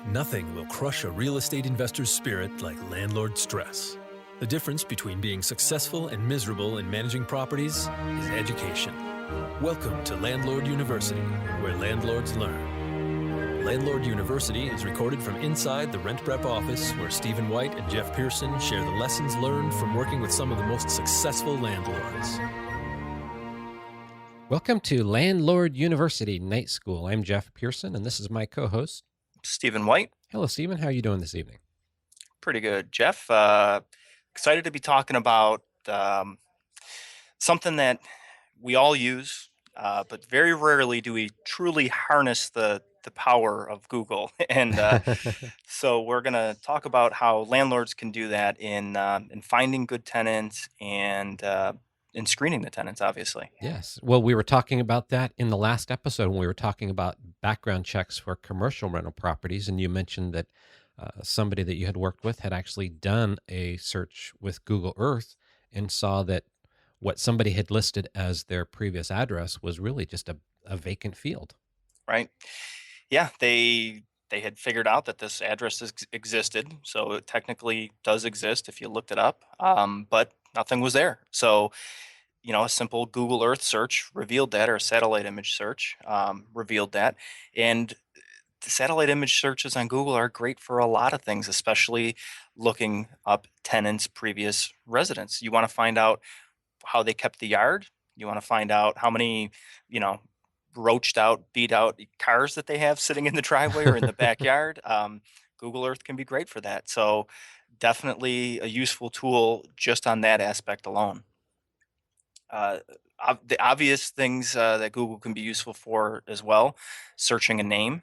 Nothing will crush a real estate investor's spirit like landlord stress. The difference between being successful and miserable in managing properties is education. Welcome to Landlord University, where landlords learn. Landlord University is recorded from inside the RentPrep office, where Stephen White and Jeff Pearson share the lessons learned from working with some of the most successful landlords. Welcome to Landlord University Night School. I'm Jeff Pearson, and this is my co-host, Stephen White. Hello, Stephen. How are you doing this evening? Pretty good, Jeff. Excited to be talking about something that we all use, but very rarely do we truly harness the power of Google. And so we're going to talk about how landlords can do that in finding good tenants and in screening the tenants, obviously. Yes. Well, we were talking about that in the last episode when we were talking about background checks for commercial rental properties, and you mentioned that somebody that you had worked with had actually done a search with Google Earth and saw that what somebody had listed as their previous address was really just a vacant field. Right. Yeah, they had figured out that this address existed, so it technically does exist if you looked it up, but nothing was there. So, a simple Google Earth search revealed that, or a satellite image search revealed that. And the satellite image searches on Google are great for a lot of things, especially looking up tenants' previous residence. You want to find out how they kept the yard. You want to find out how many, you know, roached out, beat out cars that they have sitting in the driveway or in the backyard. Google Earth can be great for that. So definitely a useful tool just on that aspect alone. Uh, the obvious things that Google can be useful for as well, searching a name.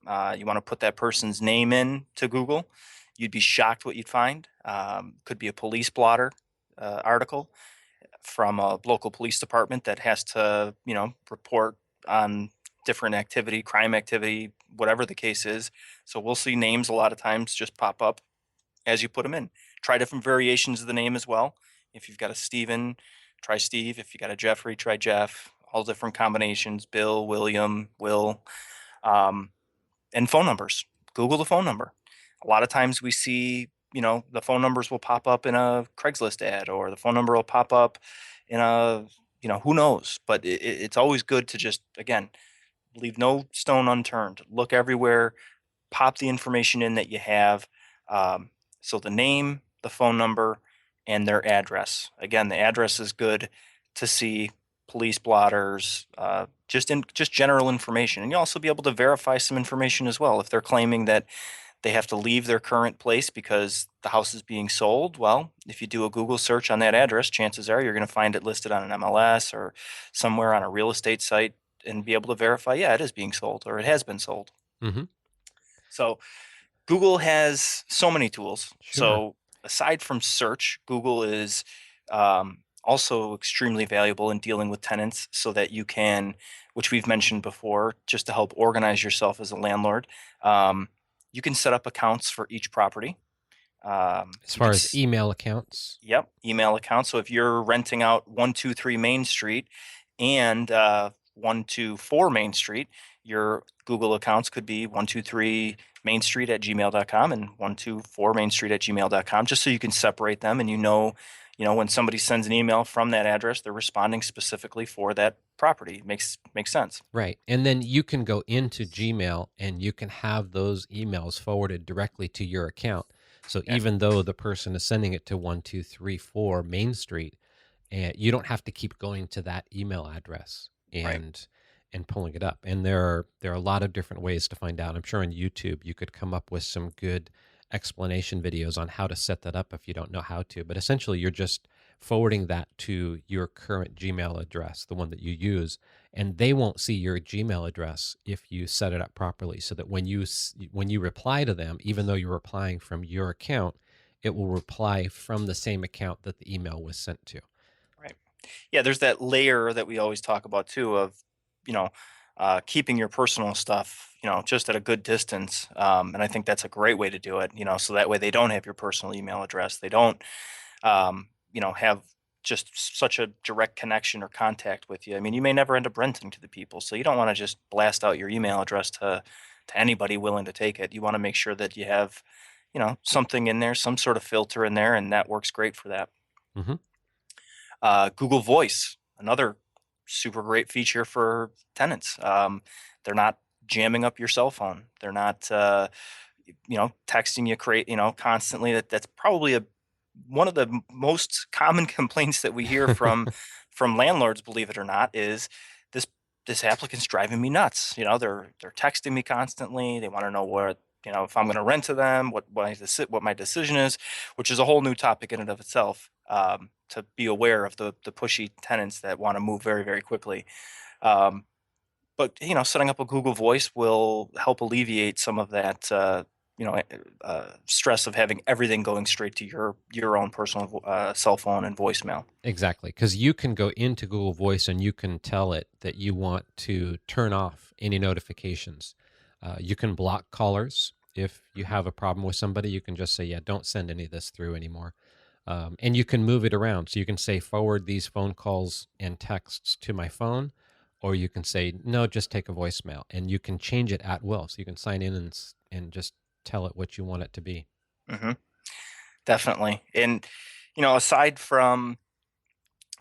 You want to put that person's name in to Google. You'd be shocked what you'd find. Could be a police blotter article from a local police department that has to, report on different activity, crime activity, whatever the case is. So we'll see names a lot of times just pop up as you put them in. Try different variations of the name as well. If you've got a Steven, try Steve. If you got a Jeffrey, try Jeff. All different combinations: Bill, William, Will, um, and phone numbers. Google the phone number. A lot of times we see, the phone numbers will pop up in a Craigslist ad, or the phone number will pop up in a, who knows. But it's always good to just, again, leave no stone unturned. Look everywhere. Pop the information in that you have. So the name, the phone number, and their address. Again, the address is good to see police blotters, just general information. And you'll also be able to verify some information as well. If they're claiming that they have to leave their current place because the house is being sold, well, if you do a Google search on that address, chances are you're going to find it listed on an MLS or somewhere on a real estate site and be able to verify, yeah, it is being sold or it has been sold. Mm-hmm. So Google has so many tools. Sure. So aside from search, Google is also extremely valuable in dealing with tenants so that you can, which we've mentioned before, just to help organize yourself as a landlord. You can set up accounts for each property. As far as email accounts? Yep, email accounts. So if you're renting out 123 Main Street and 124 Main Street, your Google accounts could be 123 Main Street at gmail.com and 124 Main Street at gmail.com, just so you can separate them and when somebody sends an email from that address, they're responding specifically for that property. Makes sense. Right. And then you can go into Gmail and you can have those emails forwarded directly to your account. So Okay. Even though the person is sending it to 1234 Main Street, and you don't have to keep going to that email address and pulling it up. And there are a lot of different ways to find out. I'm sure on YouTube you could come up with some good explanation videos on how to set that up if you don't know how to. But essentially, you're just forwarding that to your current Gmail address, the one that you use, and they won't see your Gmail address if you set it up properly. So that when you reply to them, even though you're replying from your account, it will reply from the same account that the email was sent to. Right. Yeah, there's that layer that we always talk about too of, keeping your personal stuff, just at a good distance. And I think that's a great way to do it, so that way they don't have your personal email address. They don't, have just such a direct connection or contact with you. I mean, you may never end up renting to the people, so you don't want to just blast out your email address to to anybody willing to take it. You want to make sure that you have, something in there, some sort of filter in there, and that works great for that. Hmm. Google Voice, another super great feature for tenants. They're not jamming up your cell phone. They're not, texting you constantly. That's probably one of the most common complaints that we hear from landlords, believe it or not, is this this applicant's driving me nuts. They're texting me constantly. They want to know if I'm going to rent to them, what my decision is, which is a whole new topic in and of itself. To be aware of the pushy tenants that want to move very, very quickly. Um, but setting up a Google Voice will help alleviate some of that stress of having everything going straight to your own personal cell phone and voicemail. Exactly, because you can go into Google Voice and you can tell it that you want to turn off any notifications. You can block callers. If you Mhm. have a problem with somebody, you can just say, yeah, don't send any of this through anymore. And you can move it around. So you can say, forward these phone calls and texts to my phone, or you can say, no, just take a voicemail. And you can change it at will. So you can sign in and just tell it what you want it to be. Mhm. Definitely. And aside from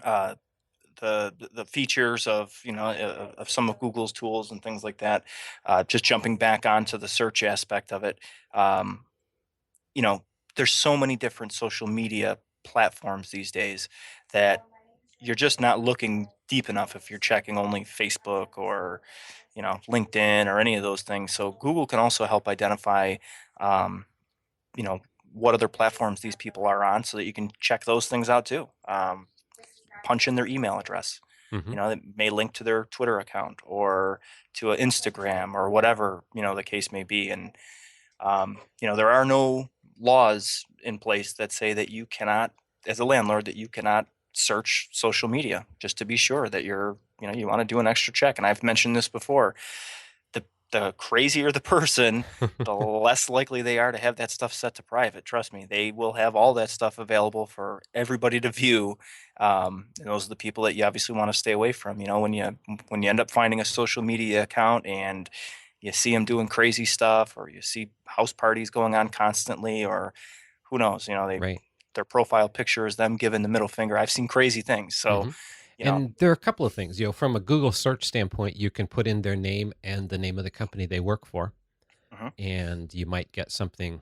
uh, the features of of some of Google's tools and things like that, just jumping back onto the search aspect of it, um, you know, there's so many different social media platforms these days that you're just not looking deep enough if you're checking only Facebook or LinkedIn or any of those things. So Google can also help identify um, you know what other platforms these people are on, so that you can check those things out too. Punch in their email address. Hmm. That may link to their Twitter account or to an Instagram or whatever the case may be. And there are no laws in place that say that you cannot, as a landlord, that you cannot search social media, just to be sure that you want to do an extra check. And I've mentioned this before. The crazier the person, the less likely they are to have that stuff set to private. Trust me, they will have all that stuff available for everybody to view. And those are the people that you obviously want to stay away from. When you end up finding a social media account and you see them doing crazy stuff, or you see house parties going on constantly, or who knows, Right. their profile picture is them giving the middle finger. I've seen crazy things. So, Hmm. you know, And there are a couple of things. From a Google search standpoint, you can put in their name and the name of the company they work for, mhm, and you might get something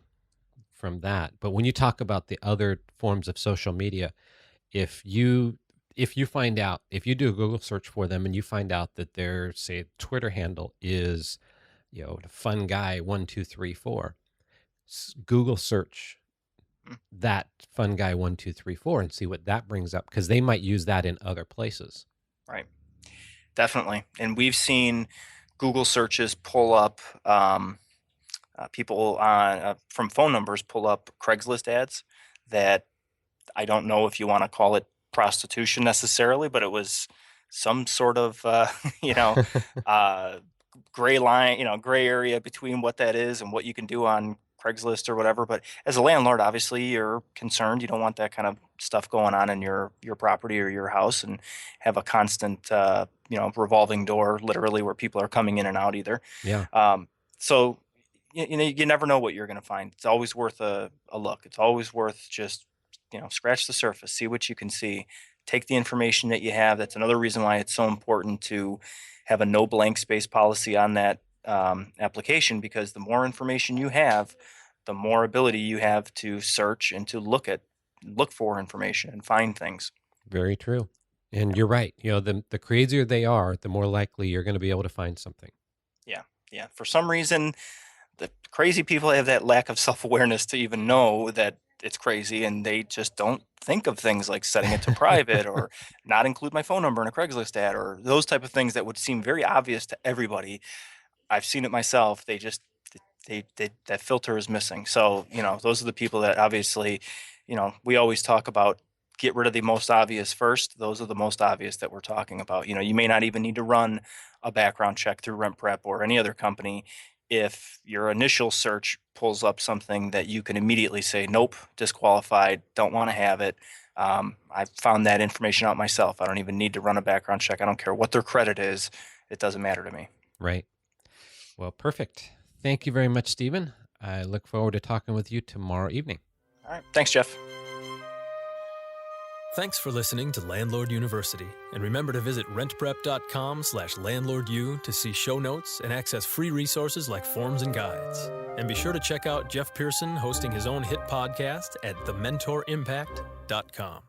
from that. But when you talk about the other forms of social media, if you if you do a Google search for them and you find out that their, say, Twitter handle is, fun guy 1234, Google search mm, that fun guy 1234 and see what that brings up, because they might use that in other places. right. Definitely. And we've seen Google searches pull up people from phone numbers, pull up Craigslist ads that I don't know if you want to call it prostitution necessarily, but it was some sort of, uh, gray line, gray area between what that is and what you can do on Craigslist or whatever. But as a landlord, obviously you're concerned. You don't want that kind of stuff going on in your property or your house, and have a constant, revolving door, literally, where people are coming in and out either. Yeah. So you never know what you're going to find. It's always worth a look. It's always worth just scratch the surface, see what you can see, take the information that you have. That's another reason why it's so important to have a no blank space policy on that application, because the more information you have, the more ability you have to search and to look for information and find things. Very true. And Yep. you're right. The crazier they are, the more likely you're going to be able to find something. Yeah, yeah. For some reason, the crazy people have that lack of self-awareness to even know that it's crazy, and they just don't think of things like setting it to private, or not include my phone number in a Craigslist ad, or those type of things that would seem very obvious to everybody. I've seen it myself. They just they that filter is missing. So, those are the people that obviously, we always talk about, get rid of the most obvious first. Those are the most obvious that we're talking about. You may not even need to run a background check through RentPrep or any other company. If your initial search pulls up something that you can immediately say, nope, disqualified, don't want to have it. I found that information out myself. I don't even need to run a background check. I don't care what their credit is. It doesn't matter to me. Right. Well, perfect. Thank you very much, Stephen. I look forward to talking with you tomorrow evening. All right. Thanks, Jeff. Thanks for listening to Landlord University, and remember to visit rentprep.com/landlordu to see show notes and access free resources like forms and guides. And be sure to check out Jeff Pearson hosting his own hit podcast at thementorimpact.com.